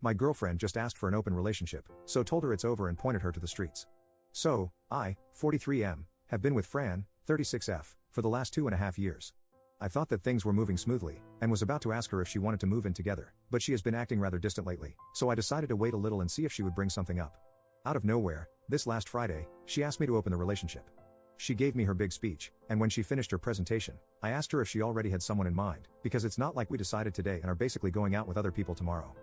My girlfriend just asked for an open relationship, so told her it's over and pointed her to the streets. So, I, 43M, have been with Fran, 36F, for the last 2.5 years. I thought that things were moving smoothly, and was about to ask her if she wanted to move in together, but she has been acting rather distant lately, so I decided to wait a little and see if she would bring something up. Out of nowhere, this last Friday, she asked me to open the relationship. She gave me her big speech, and when she finished her presentation, I asked her if she already had someone in mind, because it's not like we decided today and are basically going out with other people tomorrow.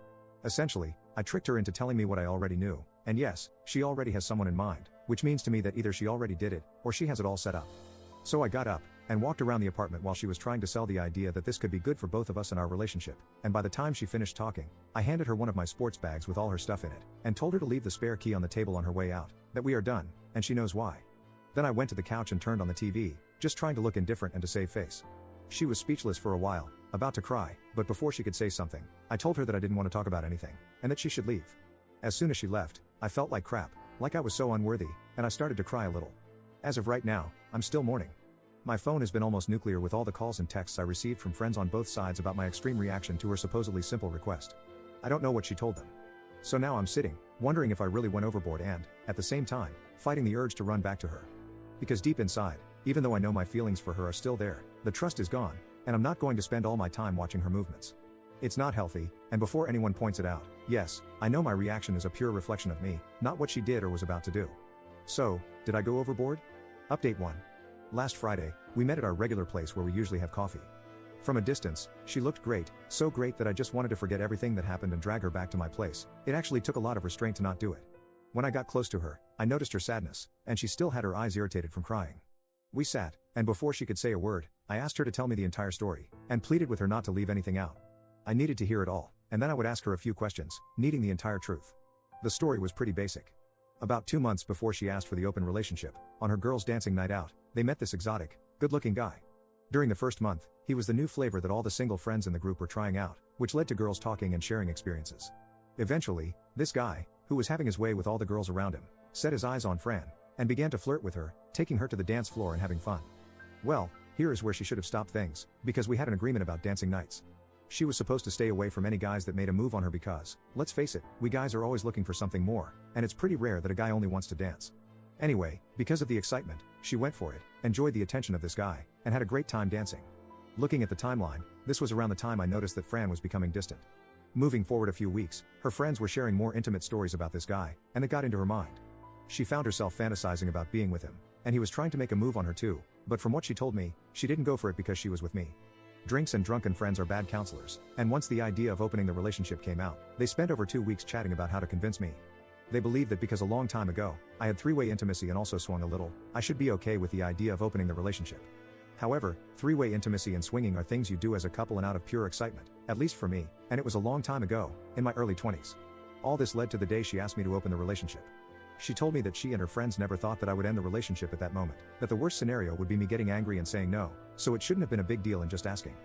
Essentially, I tricked her into telling me what I already knew, and yes, she already has someone in mind, which means to me that either she already did it, or she has it all set up. So I got up, and walked around the apartment while she was trying to sell the idea that this could be good for both of us in our relationship, and by the time she finished talking, I handed her one of my sports bags with all her stuff in it, and told her to leave the spare key on the table on her way out, that we are done, and she knows why. Then I went to the couch and turned on the TV, just trying to look indifferent and to save face. She was speechless for a while, about to cry, but before she could say something, I told her that I didn't want to talk about anything, and that she should leave. As soon as she left, I felt like crap, like I was so unworthy, and I started to cry a little. As of right now, I'm still mourning. My phone has been almost nuclear with all the calls and texts I received from friends on both sides about my extreme reaction to her supposedly simple request. I don't know what she told them. So now I'm sitting, wondering if I really went overboard and, at the same time, fighting the urge to run back to her. Because deep inside, even though I know my feelings for her are still there, the trust is gone, and I'm not going to spend all my time watching her movements. It's not healthy, and before anyone points it out, yes, I know my reaction is a pure reflection of me, not what she did or was about to do. So, did I go overboard? Update 1. Last Friday, we met at our regular place where we usually have coffee. From a distance, she looked great, so great that I just wanted to forget everything that happened and drag her back to my place. It actually took a lot of restraint to not do it. When I got close to her, I noticed her sadness, and she still had her eyes irritated from crying. We sat, and before she could say a word, I asked her to tell me the entire story, and pleaded with her not to leave anything out. I needed to hear it all, and then I would ask her a few questions, needing the entire truth. The story was pretty basic. About 2 months before she asked for the open relationship, on her girls' dancing night out, they met this exotic, good-looking guy. During the first month, he was the new flavor that all the single friends in the group were trying out, which led to girls talking and sharing experiences. Eventually, this guy, who was having his way with all the girls around him, set his eyes on Fran, and began to flirt with her, taking her to the dance floor and having fun. Well, here is where she should have stopped things, because we had an agreement about dancing nights. She was supposed to stay away from any guys that made a move on her because, let's face it, we guys are always looking for something more, and it's pretty rare that a guy only wants to dance. Anyway, because of the excitement, she went for it, enjoyed the attention of this guy, and had a great time dancing. Looking at the timeline, this was around the time I noticed that Fran was becoming distant. Moving forward a few weeks, her friends were sharing more intimate stories about this guy, and it got into her mind. She found herself fantasizing about being with him, and he was trying to make a move on her too, but from what she told me, she didn't go for it because she was with me. Drinks and drunken friends are bad counselors, and once the idea of opening the relationship came out, they spent over 2 weeks chatting about how to convince me. They believed that because a long time ago, I had three-way intimacy and also swung a little, I should be okay with the idea of opening the relationship. However, three-way intimacy and swinging are things you do as a couple and out of pure excitement, at least for me, and it was a long time ago, in my early 20s. All this led to the day she asked me to open the relationship. She told me that she and her friends never thought that I would end the relationship at that moment, that the worst scenario would be me getting angry and saying no, so it shouldn't have been a big deal in just asking.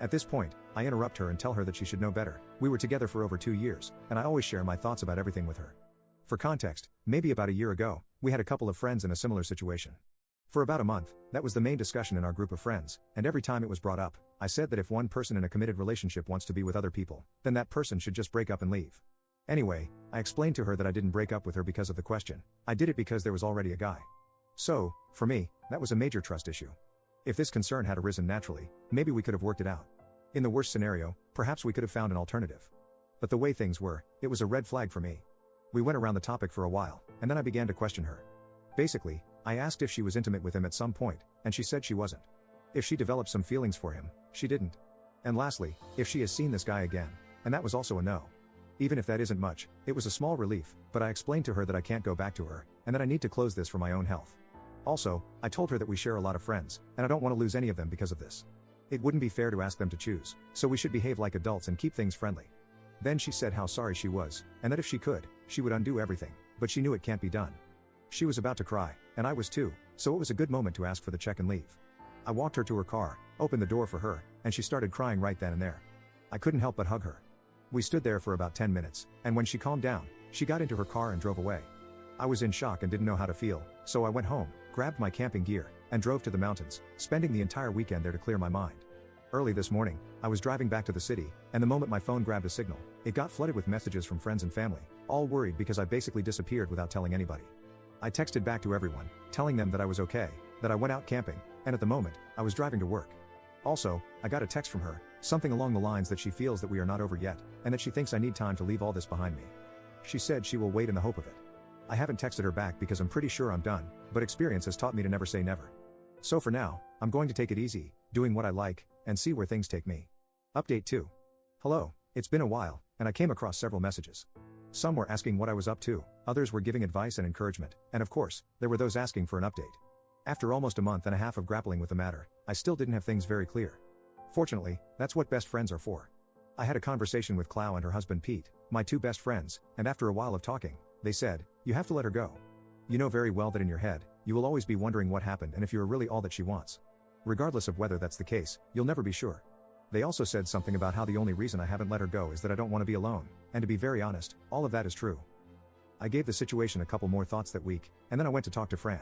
At this point, I interrupt her and tell her that she should know better. We were together for over 2 years, and I always share my thoughts about everything with her. For context, maybe about a year ago, we had a couple of friends in a similar situation. For about a month, that was the main discussion in our group of friends, and every time it was brought up, I said that if one person in a committed relationship wants to be with other people, then that person should just break up and leave. Anyway, I explained to her that I didn't break up with her because of the question. I did it because there was already a guy. So, for me, that was a major trust issue. If this concern had arisen naturally, maybe we could have worked it out. In the worst scenario, perhaps we could have found an alternative. But the way things were, it was a red flag for me. We went around the topic for a while, and then I began to question her. Basically, I asked if she was intimate with him at some point, and she said she wasn't. If she developed some feelings for him, she didn't. And lastly, if she has seen this guy again, and that was also a no. Even if that isn't much, it was a small relief, but I explained to her that I can't go back to her, and that I need to close this for my own health. Also, I told her that we share a lot of friends, and I don't want to lose any of them because of this. It wouldn't be fair to ask them to choose, so we should behave like adults and keep things friendly. Then she said how sorry she was, and that if she could, she would undo everything, but she knew it can't be done. She was about to cry, and I was too, so it was a good moment to ask for the check and leave. I walked her to her car, opened the door for her, and she started crying right then and there. I couldn't help but hug her. We stood there for about 10 minutes, and when she calmed down, she got into her car and drove away. I was in shock and didn't know how to feel, so I went home, grabbed my camping gear, and drove to the mountains, spending the entire weekend there to clear my mind. Early this morning, I was driving back to the city, and the moment my phone grabbed a signal, it got flooded with messages from friends and family, all worried because I basically disappeared without telling anybody. I texted back to everyone, telling them that I was okay, that I went out camping, and at the moment, I was driving to work. Also, I got a text from her, something along the lines that she feels that we are not over yet, and that she thinks I need time to leave all this behind me. She said she will wait in the hope of it. I haven't texted her back because I'm pretty sure I'm done, but experience has taught me to never say never. So for now, I'm going to take it easy, doing what I like, and see where things take me. Update 2. Hello, it's been a while, and I came across several messages. Some were asking what I was up to, others were giving advice and encouragement, and of course, there were those asking for an update. After almost a month and a half of grappling with the matter, I still didn't have things very clear. Fortunately, that's what best friends are for. I had a conversation with Clau and her husband Pete, my two best friends, and after a while of talking, they said, "You have to let her go. You know very well that in your head, you will always be wondering what happened and if you are really all that she wants. Regardless of whether that's the case, you'll never be sure." They also said something about how the only reason I haven't let her go is that I don't want to be alone, and to be very honest, all of that is true. I gave the situation a couple more thoughts that week, and then I went to talk to Fran.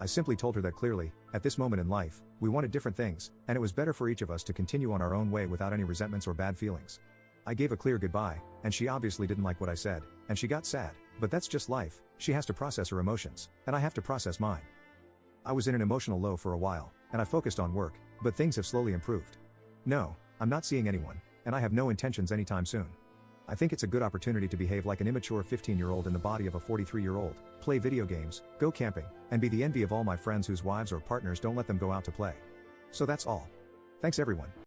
I simply told her that clearly, at this moment in life, we wanted different things, and it was better for each of us to continue on our own way without any resentments or bad feelings. I gave a clear goodbye, and she obviously didn't like what I said, and she got sad, but that's just life. She has to process her emotions, and I have to process mine. I was in an emotional low for a while, and I focused on work, but things have slowly improved. No, I'm not seeing anyone, and I have no intentions anytime soon. I think it's a good opportunity to behave like an immature 15-year-old in the body of a 43-year-old, play video games, go camping, and be the envy of all my friends whose wives or partners don't let them go out to play. So that's all. Thanks everyone.